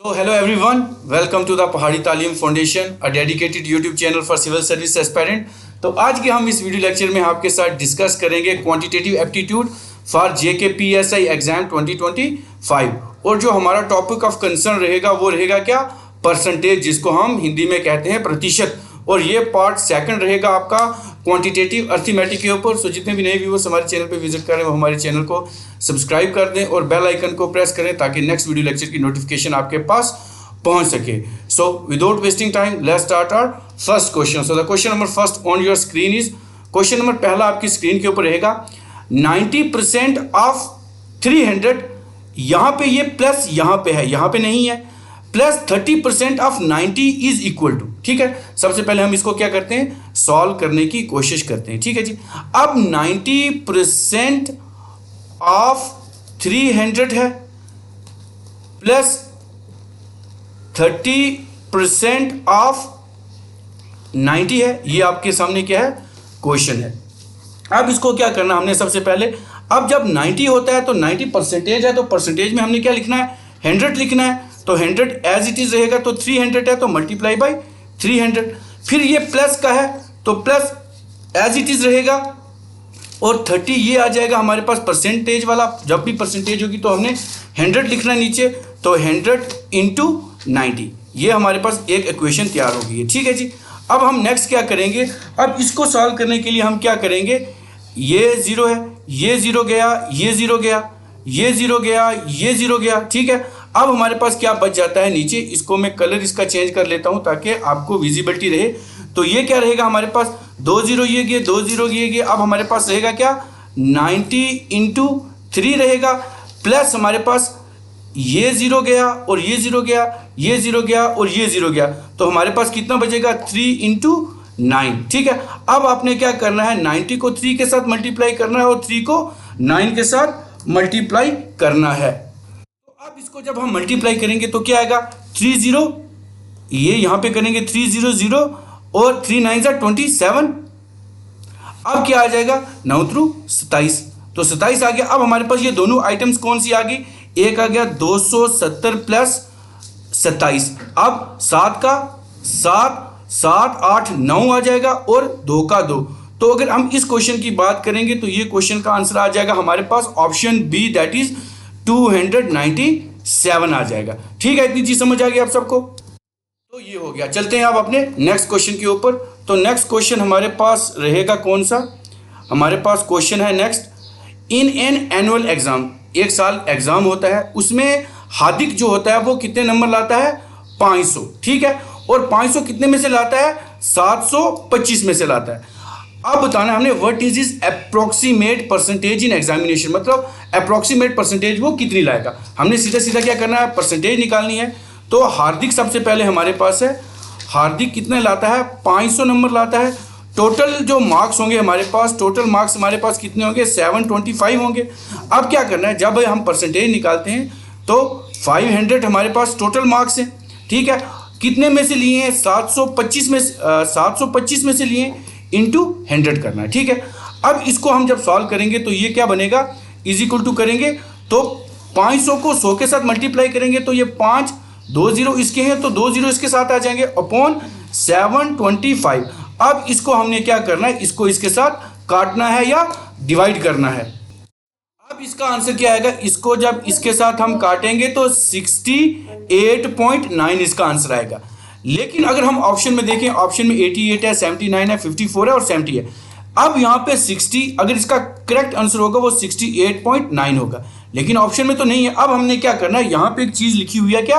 So hello everyone, welcome to the पहाड़ी तालीम foundation, a dedicated YouTube channel for civil service aspirant। तो आज के हम इस वीडियो लेक्चर में आपके साथ डिस्कस करेंगे quantitative aptitude for JKPSI exam 2025। और जो हमारा टॉपिक ऑफ कंसर्न रहेगा वो रहेगा क्या, परसेंटेज, जिसको हम हिंदी में कहते हैं प्रतिशत। और ये पार्ट सेकंड रहेगा आपका क्वांटिटेटिव अर्थमेटिक के ऊपर। सो जितने भी नए व्यूअर्स हमारे चैनल पे विजिट करें वो हमारे चैनल को सब्सक्राइब कर दें और बेल आइकन को प्रेस करें ताकि नेक्स्ट वीडियो लेक्चर की नोटिफिकेशन आपके पास पहुंच सके। So without wasting time let's start our first question. So the question number first on your screen is, question number पहला आपकी स्क्रीन के ऊपर रहेगा 90% ऑफ 300। यहाँ पे ये प्लस यहाँ पे है, यहाँ पे नहीं है, plus 30% of 90 is equal to. ठीक है, सबसे पहले हम इसको क्या करते हैं, सॉल्व करने की कोशिश करते हैं। ठीक है जी, अब 90% ऑफ 300 है प्लस 30% ऑफ 90 है, ये आपके सामने क्या है, क्वेश्चन है। अब इसको क्या करना हमने, सबसे पहले अब जब 90 होता है तो 90 परसेंटेज है, तो परसेंटेज में हमने क्या लिखना है, 100 लिखना है। तो 100 एज इट इज रहेगा, तो 300 है तो मल्टीप्लाई बाई 300। फिर ये प्लस का है तो प्लस एज इट इज रहेगा, और 30 ये आ जाएगा हमारे पास परसेंटेज वाला। जब भी परसेंटेज होगी तो हमने 100 लिखना है नीचे, तो 100 इंटू 90, ये हमारे पास एक इक्वेशन तैयार हो गई है। ठीक है जी, अब हम नेक्स्ट क्या करेंगे, अब इसको सॉल्व करने के लिए हम क्या करेंगे, ये 0 है, ये 0 गया, ये 0 गया, ये 0 गया, ये 0 गया। ठीक है, अब हमारे पास क्या बच जाता है नीचे, इसको मैं कलर इसका चेंज कर लेता हूं ताकि आपको विजिबिलिटी रहे। तो ये क्या रहेगा हमारे पास, 2 0 ये गए, 2 0 ये गए। अब हमारे पास रहेगा क्या, 90 इंटू 3 रहेगा, प्लस हमारे पास ये 0 गया और ये 0 गया, ये 0 गया और ये 0 गया। तो हमारे पास कितना बचेगा, 3 इंटू 9। ठीक है, अब आपने क्या करना है, 90 को 3 के साथ मल्टीप्लाई करना है और 3 को 9 के साथ मल्टीप्लाई करना है। तो अब इसको जब हम मल्टीप्लाई करेंगे तो क्या आएगा, 3 0, ये यहां पे करेंगे 3 0 0 और 3 9 27। अब क्या आ जाएगा, 9 3 27, तो 27 आ गया। अब हमारे पास ये दोनों आइटम्स कौन सी आ गई, एक आ गया 270 प्लस 27। अब 7 का 7, 7 8 9 आ जाएगा और 2 का 2। तो अगर हम इस क्वेश्चन की बात करेंगे तो ये क्वेश्चन का आंसर आ जाएगा हमारे पास ऑप्शन बी, दैट इज 297 आ जाएगा। ठीक है, इतनी चीज समझ आ गई आप सबको। तो ये हो गया, चलते हैं अब अपने नेक्स्ट क्वेश्चन के ऊपर। तो नेक्स्ट क्वेश्चन हमारे पास रहेगा कौन सा, हमारे पास क्वेश्चन है next, in an annual exam, एक साल एग्जाम होता है, उसमें हार्दिक जो होता है वो कितने नंबर लाता है, 500। ठीक है, और 500 कितने में से लाता है, 725 में से लाता है। अब बताना हमने what is is approximate percentage in examination, मतलब अप्रोक्सीमेट परसेंटेज वो कितनी लाएगा। हमने सीधा सीधा क्या करना है, परसेंटेज निकालनी है। तो हार्दिक सबसे पहले हमारे पास है, हार्दिक कितने लाता है, 500 नंबर लाता है। टोटल जो मार्क्स होंगे हमारे पास, टोटल मार्क्स हमारे पास कितने होंगे, 725 होंगे। अब क्या करना है, जब हम परसेंटेज निकालते हैं तो 500 हमारे पास टोटल मार्क्स हैं। ठीक है, कितने में से लिए हैं, 725 में, 725 में से लिए इंटू 100 करना है। ठीक है, अब इसको हम जब सॉल्व करेंगे तो ये क्या बनेगा, इज इक्वल टू करेंगे तो 500 को 100 के साथ मल्टीप्लाई करेंगे तो ये 5 2 0 इसके हैं तो 2 0 इसके साथ आ जाएंगे अपॉन 725। अब इसको हमने क्या करना है, इसको इसके साथ काटना है या डिवाइड करना है। अब इसका आंसर क्या आएगा, इसको जब इसके साथ हम काटेंगे तो 68.9 इसका आंसर आएगा। लेकिन अगर हम ऑप्शन में देखें, ऑप्शन में 88 है, 79 है, 54 है और 70 है। अब यहाँ पे 60, अगर इसका करेक्ट आंसर होगा वो 68.9 होगा, लेकिन ऑप्शन में तो नहीं है। अब हमने क्या करना है, यहाँ पे एक चीज लिखी हुई है क्या,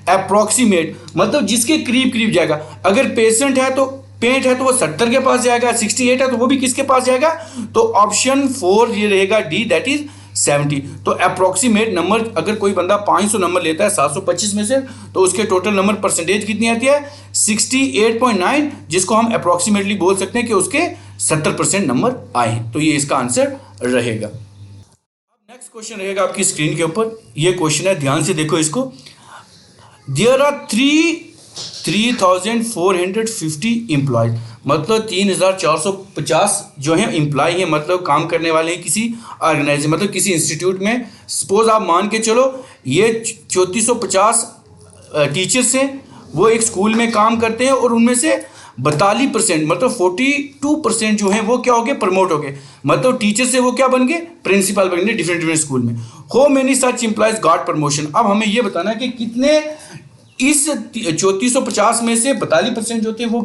अप्रोक्सीमेट, मतलब जिसके करीब करीब जाएगा। अगर पेशेंट है तो पेंट है तो वो 70 के पास जाएगा, 68 है तो वो भी किसके पास जाएगा, तो ऑप्शन 4 ये रहेगा डी, दैट इज 70। तो अप्रोक्सीमेट नंबर, अगर कोई बंदा 500 नंबर लेता है 725 में से, तो उसके टोटल नंबर परसेंटेज कितनी आती है, 68.9, जिसको हम अप्रोक्सीमेटली बोल सकते हैं कि उसके 70% नंबर आए। तो ये इसका आंसर रहेगा। अब नेक्स्ट क्वेश्चन रहेगा आपकी स्क्रीन के ऊपर, ये क्वेश्चन है, ध्यान से देखो इसको। देयर आर 3,450 एम्प्लॉयज, मतलब 3,450 जो है एम्प्लॉय हैं, मतलब काम करने वाले हैं किसी ऑर्गेनाइजेशन, मतलब किसी इंस्टीट्यूट में। सपोज आप मान के चलो ये 3450 टीचर्स हैं वो एक स्कूल में काम करते हैं और उनमें से 42% मतलब 42% जो हैं वो क्या हो गए, प्रमोट हो गए, मतलब टीचर से वो क्या बन गए, प्रिंसिपल बन गए डिफरेंट स्कूल में। How many such employees got promotion. अब हमें ये बताना है कि कितने इस 3450 में से 42% जो थे वो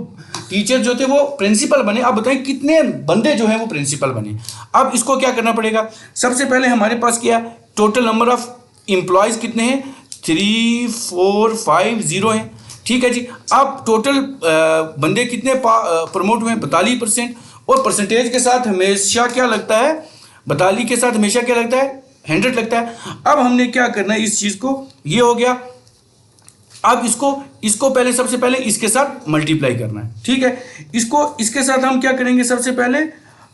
टीचर जो थे वो प्रिंसिपल बने। अब बताएं कितने बंदे जो हैं वो प्रिंसिपल बने। अब इसको क्या करना पड़ेगा, सबसे पहले हमारे पास क्या है, टोटल नंबर ऑफ एम्प्लॉयज कितने हैं, 3450 हैं, ठीक है जी। अब टोटल बंदे कितने प्रमोट हुए हैं, 42%, और परसेंटेज के साथ हमेशा क्या लगता है, 42 के साथ हमेशा क्या लगता है, 100 लगता है। अब हमने क्या करना है, इस चीज को, ये हो गया। अब इसको पहले सबसे पहले इसके साथ मल्टीप्लाई करना है, ठीक है। इसको इसके साथ हम क्या करेंगे, सबसे पहले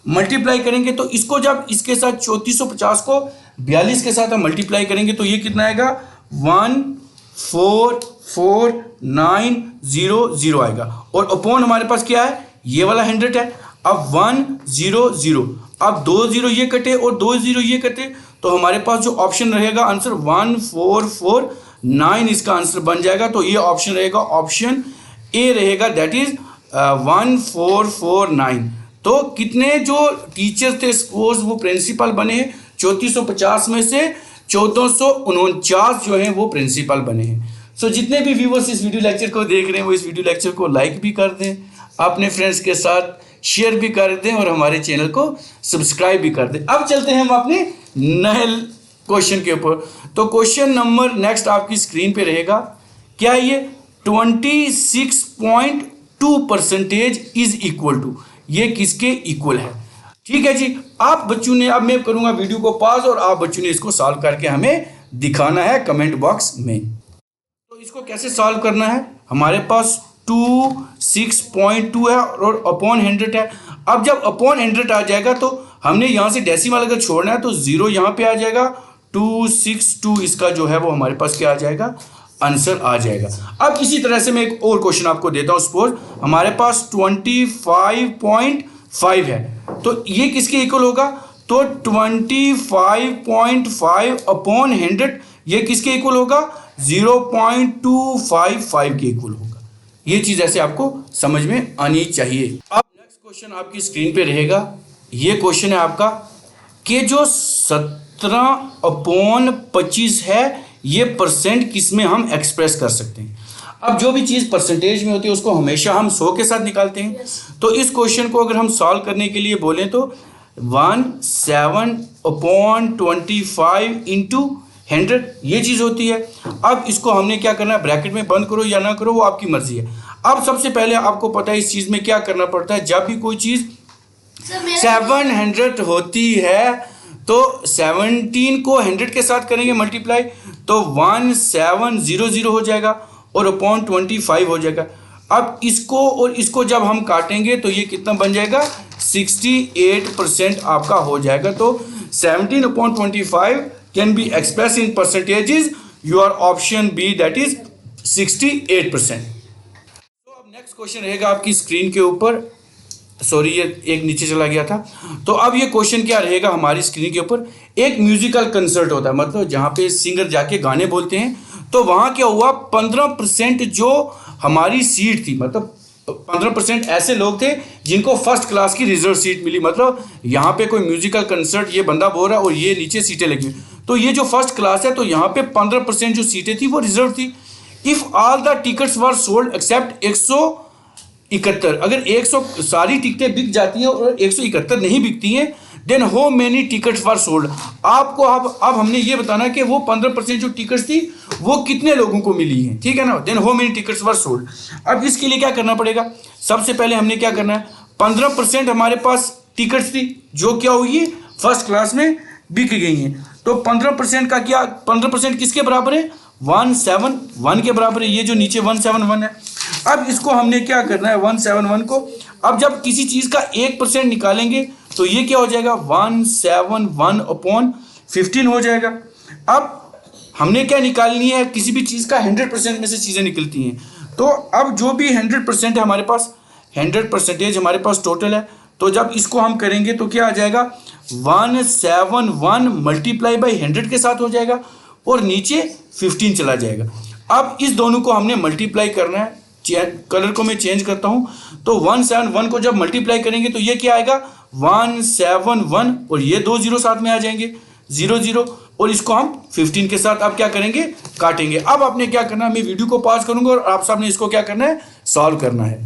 मल्टीप्लाई करेंगे। तो इसको जब इसके साथ 3450 को 42 के साथ हम मल्टीप्लाई करेंगे तो ये कितना आएगा, 144,900 आएगा। और अपॉन हमारे पास क्या है, ये वाला 100 है। अब 100, अब 2 0 ये कटे और 2 0 ये कटे, तो हमारे पास जो ऑप्शन रहेगा आंसर 1449 इसका आंसर बन जाएगा। तो ये ऑप्शन रहेगा, ऑप्शन ए रहेगा, दैट इज 1449। तो कितने जो टीचर्स थे सपोज वो प्रिंसिपल बने हैं, 3450 में से 1449 जो हैं वो प्रिंसिपल बने हैं। सो जितने भी व्यूअर्स इस वीडियो लेक्चर को देख रहे हैं वो इस वीडियो लेक्चर को लाइक भी कर दें, अपने फ्रेंड्स के साथ शेयर भी कर दें और हमारे चैनल को सब्सक्राइब भी कर दें। अब चलते हैं हम अपने नए क्वेश्चन के ऊपर। तो क्वेश्चन नंबर नेक्स्ट आपकी स्क्रीन पे रहेगा, क्या है ये, 26.2% इज इक्वल टू, ये किसके इक्वल है, ठीक है जी। आप बच्चों ने, अब मैं करूंगा वीडियो को पॉज और आप बच्चों ने इसको सॉल्व करके हमें दिखाना है कमेंट बॉक्स में। तो इसको कैसे सॉल्व करना है, हमारे पास 26.2 है और अपॉन 100 है। अब जब अपॉन 100 आ जाएगा तो हमने यहाँ से डेसिमल अगर छोड़ना है तो 0 यहाँ पे आ जाएगा, 262 इसका जो है वो हमारे पास क्या आ जाएगा, आंसर आ जाएगा। अब इसी तरह से मैं एक और क्वेश्चन आपको देता हूँ। सपोज हमारे पास 25.5 है, तो ये किसके इक्वल होगा, तो 25.5 अपॉन 100 ये किसके इक्वल होगा, 0.255 के इक्वल होगा। ये चीज ऐसे आपको समझ में आनी चाहिए। अब नेक्स्ट क्वेश्चन आपकी स्क्रीन पे रहेगा, ये क्वेश्चन है आपका कि जो 17/25 है ये परसेंट किस में हम एक्सप्रेस कर सकते हैं। अब जो भी चीज़ परसेंटेज में होती है उसको हमेशा हम 100 के साथ निकालते हैं। तो इस क्वेश्चन को अगर हम सॉल्व करने के लिए बोलें तो 17/25 इंटू 100 ये चीज़ होती है। अब इसको हमने क्या करना है, ब्रैकेट में बंद करो या ना करो वो आपकी मर्जी है। अब सबसे पहले आपको पता है इस चीज़ में क्या करना पड़ता है, जब भी कोई चीज़ 700 होती है तो 17 को 100 के साथ करेंगे मल्टीप्लाई तो 1700 हो जाएगा और अपॉन 25 हो जाएगा। अब इसको और इसको जब हम काटेंगे तो ये कितना बन जाएगा, 68% आपका हो जाएगा। तो 17/25 can be express in percentages, your option B that is 68%। तो अब नेक्स्ट क्वेश्चन रहेगा आपकी स्क्रीन के ऊपर, सॉरी ये एक नीचे चला गया था। तो अब ये क्वेश्चन क्या रहेगा हमारी स्क्रीन के ऊपर, एक म्यूजिकल कंसर्ट होता है, मतलब जहाँ पे सिंगर जाके गाने बोलते हैं। तो वहाँ क्या हुआ, 15% जो हमारी सीट थी, मतलब 15% ऐसे लोग थे जिनको फर्स्ट क्लास की रिजर्व सीट मिली। मतलब यहाँ पे कोई म्यूजिकल कंसर्ट ये बंदा बोल रहा है और ये नीचे सीटें लगी, तो ये जो फर्स्ट क्लास है तो यहाँ पे 15% जो सीटें थी वो रिजर्व थी। If all the tickets were sold except 171, अगर 100 सारी टिकटें बिक जाती हैं और 171 नहीं बिकती हैं, then how many tickets were sold. आपको अब हमने ये बताना है कि वो 15% जो टिकट्स थी वो कितने लोगों को मिली हैं, ठीक है ना। Then how many tickets were sold. अब इसके लिए क्या करना पड़ेगा, सबसे पहले हमने क्या करना है, 15% हमारे पास टिकट्स थी जो क्या हुई है, फर्स्ट क्लास में बिक गई हैं। तो 15% का क्या, 15% किसके बराबर है, 171 के बराबर है, ये जो नीचे 171 है। अब इसको हमने क्या करना है, 171 को अब जब किसी चीज़ का 1% निकालेंगे तो ये क्या हो जाएगा, 171/15 हो जाएगा। अब हमने क्या निकालनी है, किसी भी चीज़ का 100% में से चीज़ें निकलती हैं। तो अब जो भी 100% है हमारे पास, 100% हमारे पास टोटल है, तो जब इसको हम करेंगे तो क्या आ जाएगा, 171 मल्टीप्लाई बाई 100 के साथ हो जाएगा और नीचे 15 चला जाएगा। अब इस दोनों को हमने मल्टीप्लाई करना है। कलर को मैं चेंज करता हूं, तो 171 को जब मल्टीप्लाई करेंगे तो ये क्या आएगा 171, और ये 2 जीरो साथ में आ जाएंगे 0 0, और इसको हम 15 के साथ अब क्या करेंगे काटेंगे। अब आपने क्या करना है, मैं वीडियो को पॉज करूंगा और आप सबने इसको क्या करना है सॉल्व करना है।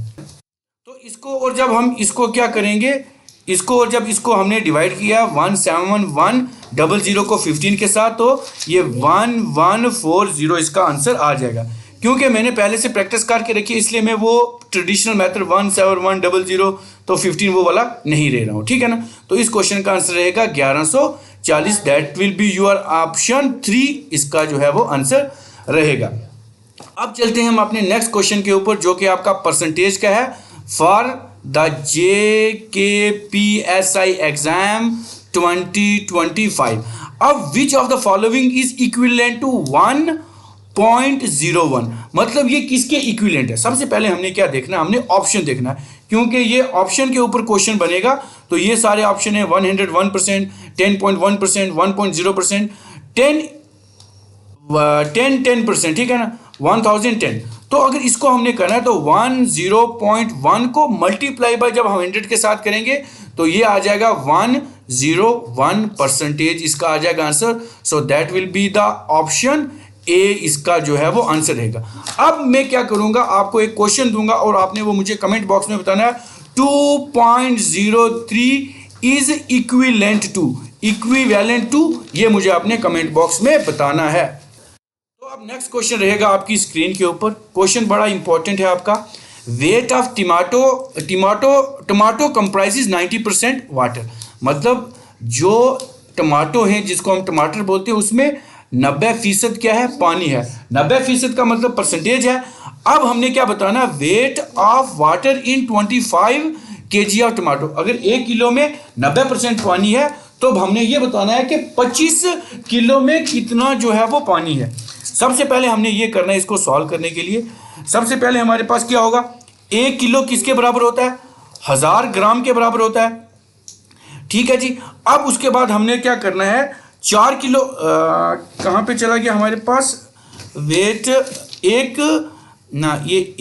तो इसको और जब हम इसको क्या करेंगे, इसको और जब इसको हमने डिवाइड किया 17100 को 15 के साथ, तो ये 1140 इसका आंसर आ जाएगा। क्योंकि मैंने पहले से प्रैक्टिस करके रखी है इसलिए मैं वो ट्रेडिशनल मेथड 17100 तो 15 वो वाला नहीं ले रहा हूँ, ठीक है ना। तो इस क्वेश्चन का आंसर रहेगा 1140, that will be your option 3, इसका जो है वो आंसर रहेगा। अब चलते हैं हम अपने नेक्स्ट क्वेश्चन के ऊपर, जो कि आपका परसेंटेज का है फॉर द JKPSI एग्जाम 2025। अब which of the following is equivalent to 1.01, मतलब ये किसके इक्विवेलेंट है। सबसे पहले हमने क्या देखना है, हमने ऑप्शन देखना है, क्योंकि ये ऑप्शन के ऊपर क्वेश्चन बनेगा। तो ये सारे ऑप्शन है 101%, 10.1%, 1.0%, 10%, ठीक है ना, 1010। तो अगर इसको हमने करना है तो 101 को मल्टीप्लाई बाय जब हम 100 के साथ करेंगे तो ये आ जाएगा 101%, इसका आ जाएगा answer. So that will be the option A, इसका जो है वो आंसर रहेगा। अब मैं क्या करूंगा, आपको एक क्वेश्चन दूंगा और आपने वो मुझे कमेंट बॉक्स में बताना है 2.03 इज इक्विवेलेंट टू, ये मुझे आपने कमेंट बॉक्स में बताना है। तो अब नेक्स्ट क्वेश्चन रहेगा आपकी स्क्रीन के ऊपर। क्वेश्चन बड़ा इंपॉर्टेंट है आपका। Weight of tomato comprises 90% water, मतलब जो टमाटो है जिसको हम टमाटर बोलते हैं उसमें 90% क्या है पानी है। 90% का मतलब परसेंटेज है। अब हमने क्या बताना, weight of water in 25 kg of tomato. अगर 1 किलो में 90% पानी है तो अब हमने ये बताना है कि 25 किलो में कितना जो है वो पानी है। सबसे पहले हमने ये करना है, इसको सॉल्व करने के लिए सबसे पहले हमारे पास क्या होगा, 1 किलो किसके बराबर होता है 1000 ग्राम के बराबर होता है, ठीक है जी। अब उसके बाद हमने क्या करना है 4 किलो कहाँ पे चला गया हमारे पास वेट, ये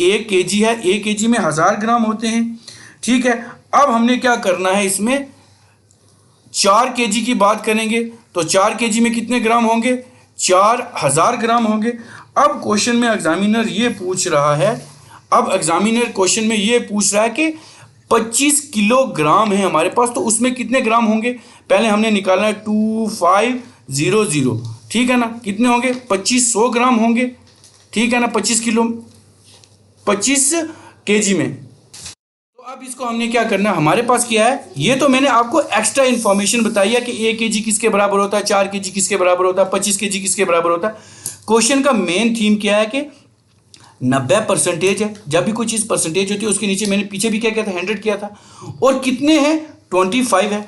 1 kg है, 1 kg में 1000 ग्राम होते हैं, ठीक है। अब हमने क्या करना है, इसमें 4 kg की बात करेंगे तो 4 kg में कितने ग्राम होंगे 4000 ग्राम होंगे। अब क्वेश्चन में एग्जामिनर ये पूछ रहा है, क्वेश्चन में ये पूछ रहा है कि 25 किलोग्राम है हमारे पास, तो उसमें कितने ग्राम होंगे। पहले हमने निकालना है 2500, ठीक है ना, कितने होंगे 2500 ग्राम होंगे, ठीक है ना, 25 kg में। तो अब इसको हमने क्या करना है, हमारे पास क्या है, ये तो मैंने आपको एक्स्ट्रा इन्फॉर्मेशन बताई है कि 1 kg किसके बराबर होता है, 4 kg किसके बराबर होता है, 25 kg किसके बराबर होता है। क्वेश्चन का मेन थीम क्या है कि 90% है। जब भी कोई चीज़ परसेंटेज होती है उसके नीचे मैंने पीछे भी क्या किया था 100 किया था, और कितने हैं 25 है।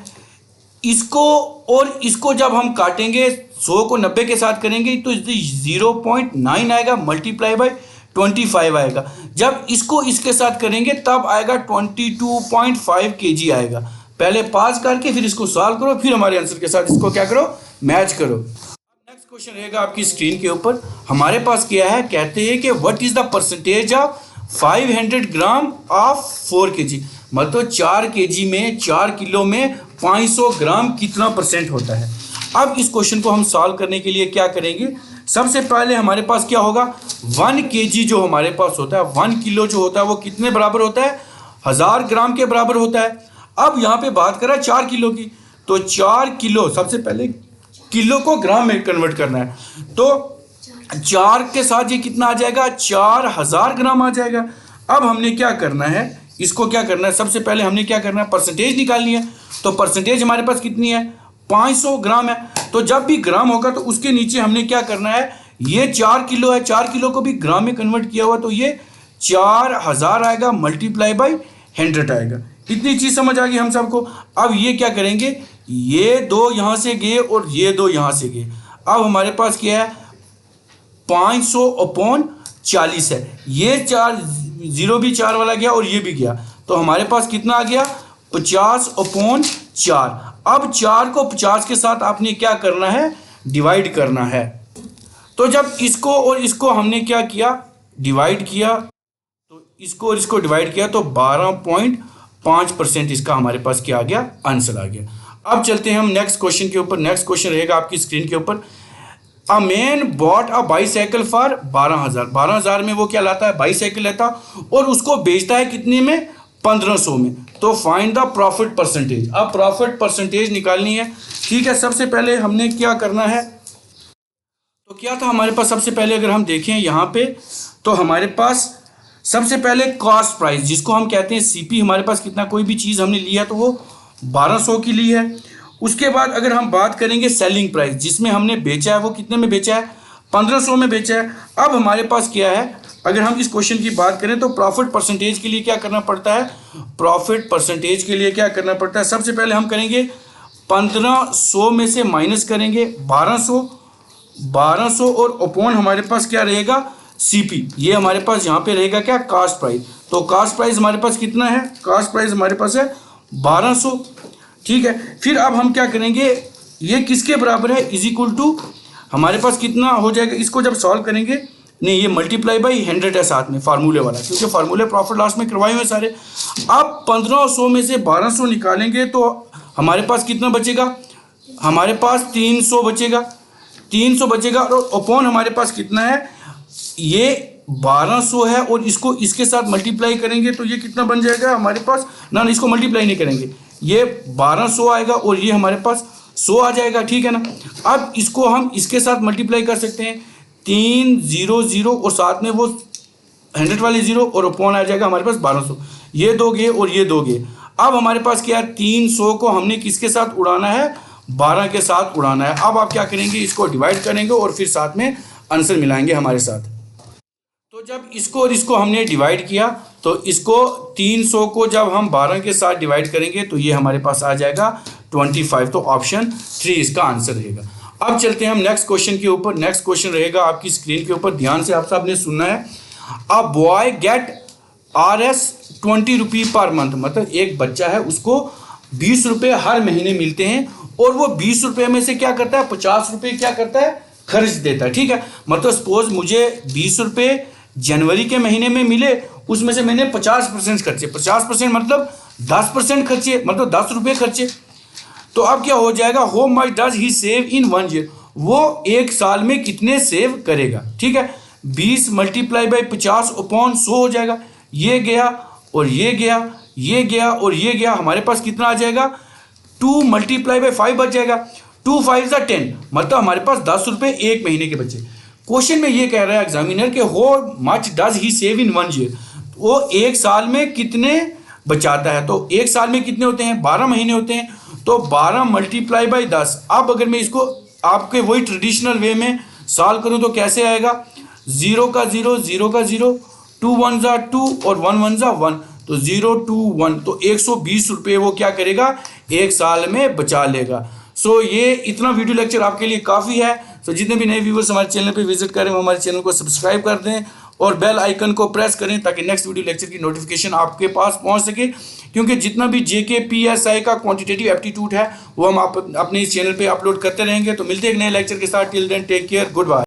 इसको जब हम काटेंगे 100 को 90 के साथ करेंगे तो 0.9 आएगा, मल्टीप्लाई बाय 25 आएगा। जब इसको इसके साथ करेंगे तब आएगा 22.5 kg आएगा। पहले पास करके फिर इसको सॉल्व करो, फिर हमारे आंसर के साथ इसको क्या करो मैच करो। नेक्स्ट क्वेश्चन रहेगा आपकी स्क्रीन के ऊपर। हमारे पास क्या है, कहते हैं कि what is the percentage of 500 gram of 4 kg, मतलब 4 kg में 4 किलो में 500 ग्राम कितना परसेंट होता है। अब इस क्वेश्चन को हम सॉल्व करने के लिए क्या करेंगे, सबसे पहले हमारे पास क्या होगा 1 kg जो हमारे पास होता है, 1 किलो जो होता है वो कितने बराबर होता है 1000 ग्राम के बराबर होता है। अब यहाँ पे बात करें 4 किलो की, तो 4 किलो सबसे पहले किलो को ग्राम में कन्वर्ट करना है, तो 4 के साथ ये कितना आ जाएगा 4000 ग्राम आ जाएगा। अब हमने क्या करना है, इसको क्या करना है, सबसे पहले हमने क्या करना है परसेंटेज निकालनी है। तो परसेंटेज हमारे पास कितनी है 500 ग्राम है, तो जब भी ग्राम होगा तो उसके नीचे हमने क्या करना है, ये 4 किलो है, 4 किलो को भी ग्राम में कन्वर्ट किया हुआ तो ये 4000 आएगा, मल्टीप्लाई बाय 100 आएगा। इतनी चीज़ समझ आ गई हम सबको। अब ये क्या करेंगे, ये 2 यहाँ से गए और ये 2 यहाँ से गए। अब हमारे पास क्या है 500/40 है, ये 4 0 भी 4 वाला गया और ये भी गया, तो हमारे पास कितना आ गया 50/4। अब 4 को 50 के साथ आपने क्या करना है डिवाइड करना है। तो जब इसको और इसको हमने क्या किया, डिवाइड किया, तो इसको और इसको डिवाइड किया तो 12.5% इसका हमारे पास क्या आ गया, आंसर आ गया। अब चलते हैं हम नेक्स्ट क्वेश्चन के ऊपर। नेक्स्ट क्वेश्चन रहेगा आपकी स्क्रीन के ऊपर। A man bought a bicycle for 12,000। 12,000 में वो क्या लाता है, बाईसाइकिल लेता, और उसको बेचता है कितने में, 1500 में। तो फाइंड द प्रॉफिट परसेंटेज। अब प्रॉफिट परसेंटेज निकालनी है, ठीक है। सबसे पहले हमने क्या करना है, तो क्या था हमारे पास, सबसे पहले अगर हम देखें यहाँ पे, तो हमारे पास सबसे पहले कॉस्ट प्राइस, जिसको हम कहते हैं सीपी, हमारे पास कितना, कोई भी चीज़ हमने लिया तो वो 1200 की ली है। उसके बाद अगर हम बात करेंगे सेलिंग प्राइस, जिसमें हमने बेचा है वो कितने में बेचा है, 1500 में बेचा है। अब हमारे पास क्या है, अगर हम इस क्वेश्चन की बात करें तो प्रॉफिट परसेंटेज के लिए क्या करना पड़ता है, प्रॉफिट परसेंटेज के लिए क्या करना पड़ता है, सबसे पहले हम करेंगे 1500 में से माइनस करेंगे 1200 और अपॉन हमारे पास क्या रहेगा, सीपी। ये हमारे पास यहाँ पे रहेगा क्या, कास्ट प्राइस। तो कास्ट प्राइस हमारे पास कितना है, कास्ट प्राइस हमारे पास है 1200, ठीक है। फिर अब हम क्या करेंगे, ये किसके बराबर है, इज इक्वल टू, हमारे पास कितना हो जाएगा, इसको जब सॉल्व करेंगे, नहीं ये मल्टीप्लाई बाई 100 है साथ में फार्मूले वाला, क्योंकि फार्मूले प्रॉफिट लॉस में करवाए हुए सारे। अब 1500 में से 1200 निकालेंगे तो हमारे पास कितना बचेगा, हमारे पास 300 बचेगा, 300 बचेगा। और अपॉन हमारे पास कितना है, ये 1200 है और इसको इसके साथ मल्टीप्लाई करेंगे तो ये कितना बन जाएगा हमारे पास, ना इसको मल्टीप्लाई नहीं करेंगे, ये 1200 आएगा और ये हमारे पास 100 आ जाएगा, ठीक है ना। अब इसको हम इसके साथ मल्टीप्लाई कर सकते हैं, 300 और साथ में वो 100 वाले 0 और अपॉन आ जाएगा हमारे पास 1200, ये दोगे और ये दोगे। अब हमारे पास क्या है, 300 को हमने किसके साथ उड़ाना है, 12 के साथ उड़ाना है। अब आप क्या करेंगे, इसको डिवाइड करेंगे और फिर साथ में आंसर मिलाएंगे हमारे साथ। तो जब इसको और इसको हमने डिवाइड किया तो इसको 300 को जब हम 12 के साथ डिवाइड करेंगे तो ये हमारे पास आ जाएगा 25। तो ऑप्शन 3 इसका आंसर रहेगा। अब चलते हैं हम नेक्स्ट क्वेश्चन के ऊपर। नेक्स्ट क्वेश्चन रहेगा आपकी स्क्रीन के ऊपर, ध्यान से आप सब ने सुनना है। अ बॉय गेट RS 20 रुपये पर मंथ, मतलब एक बच्चा है उसको 20 रुपये हर महीने मिलते हैं और वो 20 रुपये में से क्या करता है, 50 रुपये क्या करता है, खर्च देता है, ठीक है। मतलब सपोज मुझे 20 रुपये जनवरी के महीने में मिले, उसमें से मैंने 50% खर्चे, 50% मतलब 10% खर्चे, मतलब 10 रुपये खर्चे। तो अब क्या हो जाएगा, how much does he save in 1 year, वो एक साल में कितने सेव करेगा, ठीक है। 20 मल्टीप्लाई बाई 50 अपॉन 100 हो जाएगा, ये गया और ये गया, ये गया और ये गया, हमारे पास कितना आ जाएगा, 2 मल्टीप्लाई बाई 5 बच जाएगा, 2 5 10, मतलब हमारे पास 10 रुपये एक महीने के बचे। क्वेश्चन में ये कह रहा है एग्जामिनर के how much does he save in 1 year, वो एक साल में कितने बचाता है। तो एक साल में कितने होते हैं, 12 महीने होते हैं, तो 12 मल्टीप्लाई बाई 10। अब अगर मैं इसको आपके वही ट्रेडिशनल वे में सॉल्व करूं तो कैसे आएगा, 0 का 0, 0 का 0, 2 1 जा 2 और 1 1 जा 1, तो 0 2 1, तो 120 रुपये वो क्या करेगा, एक साल में बचा लेगा। सो ये इतना वीडियो लेक्चर आपके लिए काफ़ी है। सो जितने भी नए व्यूवर्स हमारे चैनल पे विजिट करें वो हमारे चैनल को सब्सक्राइब कर दें और बेल आइकन को प्रेस करें ताकि नेक्स्ट वीडियो लेक्चर की नोटिफिकेशन आपके पास पहुंच सके, क्योंकि जितना भी JK PSI का क्वांटिटेटिव एप्टीट्यूड है वो हम अपने इस चैनल पे अपलोड करते रहेंगे। तो मिलते हैं एक नए लेक्चर के साथ, till then take care, good bye.